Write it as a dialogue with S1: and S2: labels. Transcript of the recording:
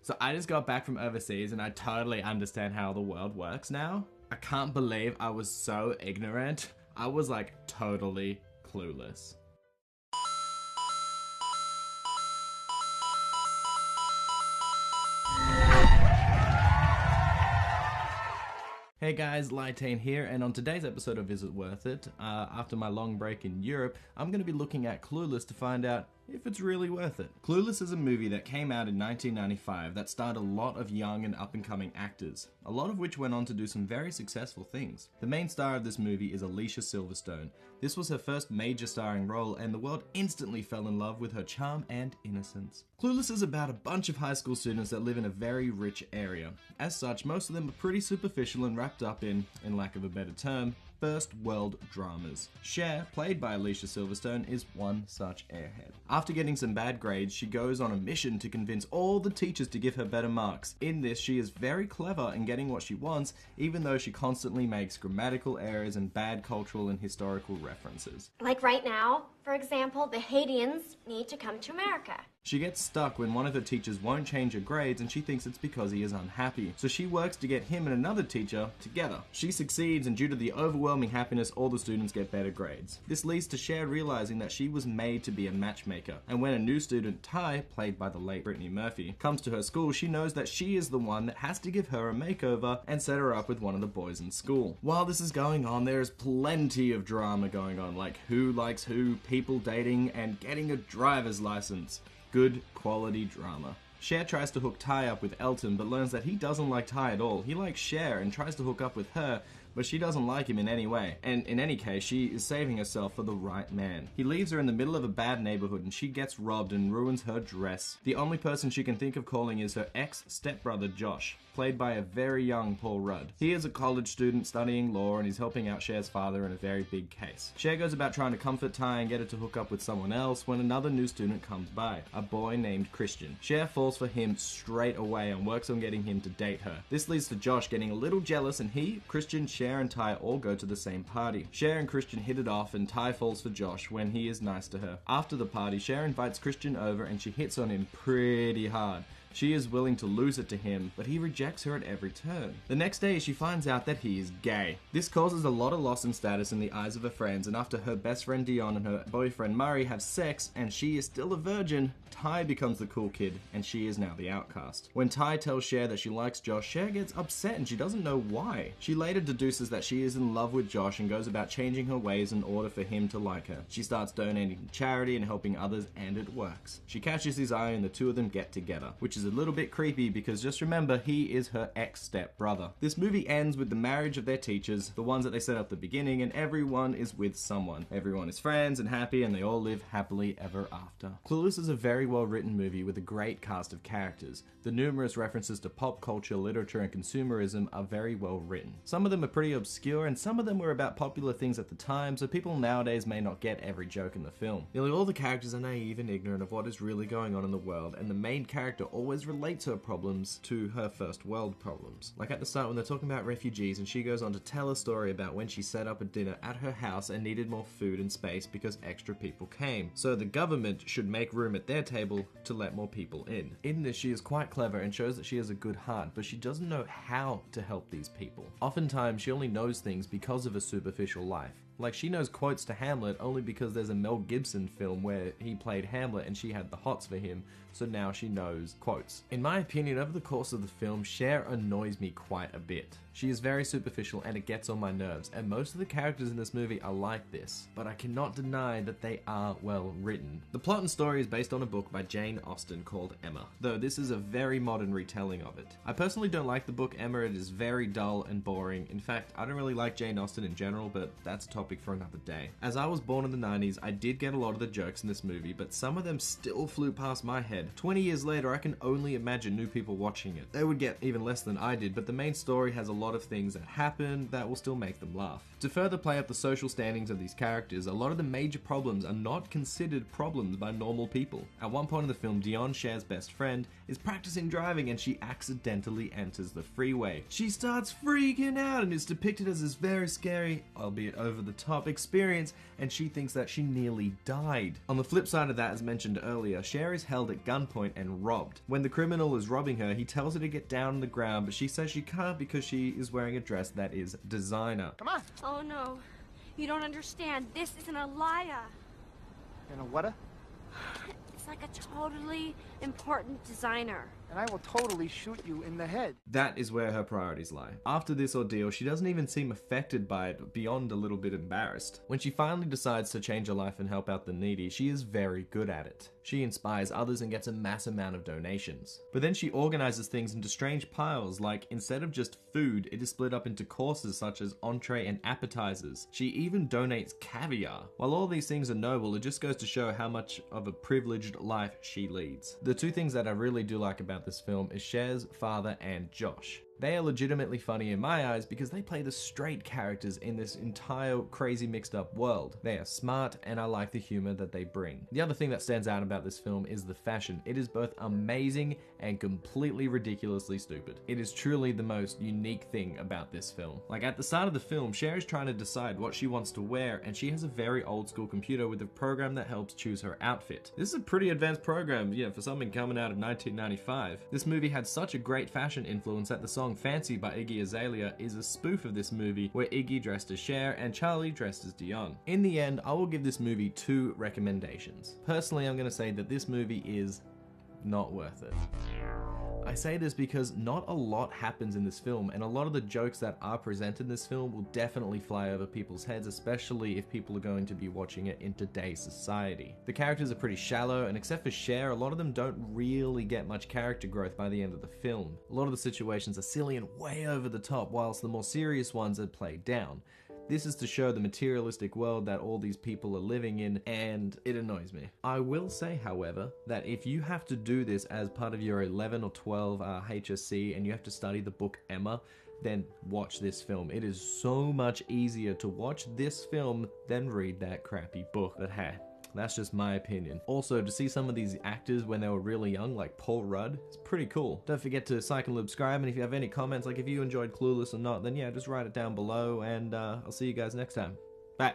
S1: So I just got back from overseas and I totally understand how the world works now. I can't believe I was so ignorant. I was like totally clueless. Hey guys, Lytane here, and on today's episode of Is It Worth It, after my long break in Europe, I'm going to be looking at Clueless to find out if it's really worth it. Clueless is a movie that came out in 1995 that starred a lot of young and up-and-coming actors, a lot of which went on to do some very successful things. The main star of this movie is Alicia Silverstone. This was her first major starring role, and the world instantly fell in love with her charm and innocence. Clueless is about a bunch of high school students that live in a very rich area. As such, most of them are pretty superficial and wrapped up in lack of a better term, first world dramas. Cher, played by Alicia Silverstone, is one such airhead. After getting some bad grades, she goes on a mission to convince all the teachers to give her better marks. In this, she is very clever in getting what she wants, even though she constantly makes grammatical errors and bad cultural and historical references.
S2: Like right now, for example, the Haitians need to come to America.
S1: She gets stuck when one of her teachers won't change her grades and she thinks it's because he is unhappy. So she works to get him and another teacher together. She succeeds, and due to the overwhelming happiness, all the students get better grades. This leads to Cher realizing that she was made to be a matchmaker. And when a new student, Ty, played by the late Brittany Murphy, comes to her school, she knows that she is the one that has to give her a makeover and set her up with one of the boys in school. While this is going on, there is plenty of drama going on, like who likes who, people dating, and getting a driver's license. Good quality drama. Cher tries to hook Ty up with Elton, but learns that he doesn't like Ty at all. He likes Cher and tries to hook up with her, but she doesn't like him in any way. And in any case, she is saving herself for the right man. He leaves her in the middle of a bad neighborhood and she gets robbed and ruins her dress. The only person she can think of calling is her ex-stepbrother Josh, played by a very young Paul Rudd. He is a college student studying law and he's helping out Cher's father in a very big case. Cher goes about trying to comfort Ty and get her to hook up with someone else when another new student comes by, a boy named Christian. Cher falls for him straight away and works on getting him to date her. This leads to Josh getting a little jealous, and he, Christian, Cher and Ty all go to the same party. Cher and Christian hit it off and Ty falls for Josh when he is nice to her. After the party, Cher invites Christian over and she hits on him pretty hard. She is willing to lose it to him, but he rejects her at every turn. The next day, she finds out that he is gay. This causes a lot of loss in status in the eyes of her friends, and after her best friend Dion and her boyfriend Murray have sex, and she is still a virgin, Ty becomes the cool kid, and she is now the outcast. When Ty tells Cher that she likes Josh, Cher gets upset and she doesn't know why. She later deduces that she is in love with Josh and goes about changing her ways in order for him to like her. She starts donating to charity and helping others, and it works. She catches his eye and the two of them get together, which is a little bit creepy because just remember, he is her ex-step-brother. This movie ends with the marriage of their teachers, the ones that they set up at the beginning, and everyone is with someone. Everyone is friends and happy, and they all live happily ever after. Clueless is a very well-written movie with a great cast of characters. The numerous references to pop culture, literature, and consumerism are very well written. Some of them are pretty obscure, and some of them were about popular things at the time, so people nowadays may not get every joke in the film. Nearly all the characters are naive and ignorant of what is really going on in the world, and the main character always relates her problems to her first world problems. Like at the start when they're talking about refugees and she goes on to tell a story about when she set up a dinner at her house and needed more food and space because extra people came. So the government should make room at their table to let more people in. In this, she is quite clever and shows that she has a good heart, but she doesn't know how to help these people. Oftentimes, she only knows things because of a superficial life. Like, she knows quotes to Hamlet only because there's a Mel Gibson film where he played Hamlet and she had the hots for him, so now she knows quotes. In my opinion, over the course of the film, Cher annoys me quite a bit. She is very superficial and it gets on my nerves, and most of the characters in this movie are like this, but I cannot deny that they are well written. The plot and story is based on a book by Jane Austen called Emma, though this is a very modern retelling of it. I personally don't like the book Emma. It is very dull and boring. In fact, I don't really like Jane Austen in general, but that's a topic for another day. As I was born in the 90s, I did get a lot of the jokes in this movie, but some of them still flew past my head. 20 years later, I can only imagine new people watching it. They would get even less than I did, but the main story has a lot of things that happen that will still make them laugh. To further play up the social standings of these characters, a lot of the major problems are not considered problems by normal people. At one point in the film, Dion, Cher's best friend, is practicing driving and she accidentally enters the freeway. She starts freaking out and is depicted as this very scary, albeit over the over-the-top experience, and she thinks that she nearly died. On the flip side of that, as mentioned earlier, Cher is held at gunpoint and robbed. When the criminal is robbing her, he tells her to get down on the ground, but she says she can't because she is wearing a dress that is designer.
S3: Come on.
S4: Oh no, you don't understand. This isn't a liar.
S3: You know what?
S4: It's like a totally important designer.
S3: And I will totally shoot you in the head.
S1: That is where her priorities lie. After this ordeal, she doesn't even seem affected by it beyond a little bit embarrassed. When she finally decides to change her life and help out the needy, she is very good at it. She inspires others and gets a mass amount of donations. But then she organizes things into strange piles, like instead of just food, it is split up into courses such as entree and appetizers. She even donates caviar. While all these things are noble, it just goes to show how much of a privileged life she leads. The two things that I really do like about this film is Cher's father and Josh. They are legitimately funny in my eyes because they play the straight characters in this entire crazy mixed up world. They are smart and I like the humor that they bring. The other thing that stands out about this film is the fashion. It is both amazing and completely ridiculously stupid. It is truly the most unique thing about this film. Like at the start of the film, Cher is trying to decide what she wants to wear and she has a very old school computer with a program that helps choose her outfit. This is a pretty advanced program, for something coming out of 1995. This movie had such a great fashion influence that the song Fancy by Iggy Azalea is a spoof of this movie where Iggy dressed as Cher and Charlie dressed as Dion. In the end, I will give this movie 2 recommendations. Personally, I'm going to say that this movie is not worth it. I say this because not a lot happens in this film, and a lot of the jokes that are presented in this film will definitely fly over people's heads, especially if people are going to be watching it in today's society. The characters are pretty shallow, and except for Cher, a lot of them don't really get much character growth by the end of the film. A lot of the situations are silly and way over the top, whilst the more serious ones are played down. This is to show the materialistic world that all these people are living in, and it annoys me. I will say, however, that if you have to do this as part of your 11 or 12 HSC and you have to study the book Emma, then watch this film. It is so much easier to watch this film than read that crappy book. But hey, that's just my opinion. Also, to see some of these actors when they were really young, like Paul Rudd, it's pretty cool. Don't forget to like and subscribe, and if you have any comments, like if you enjoyed Clueless or not, then yeah, just write it down below, and I'll see you guys next time. Bye.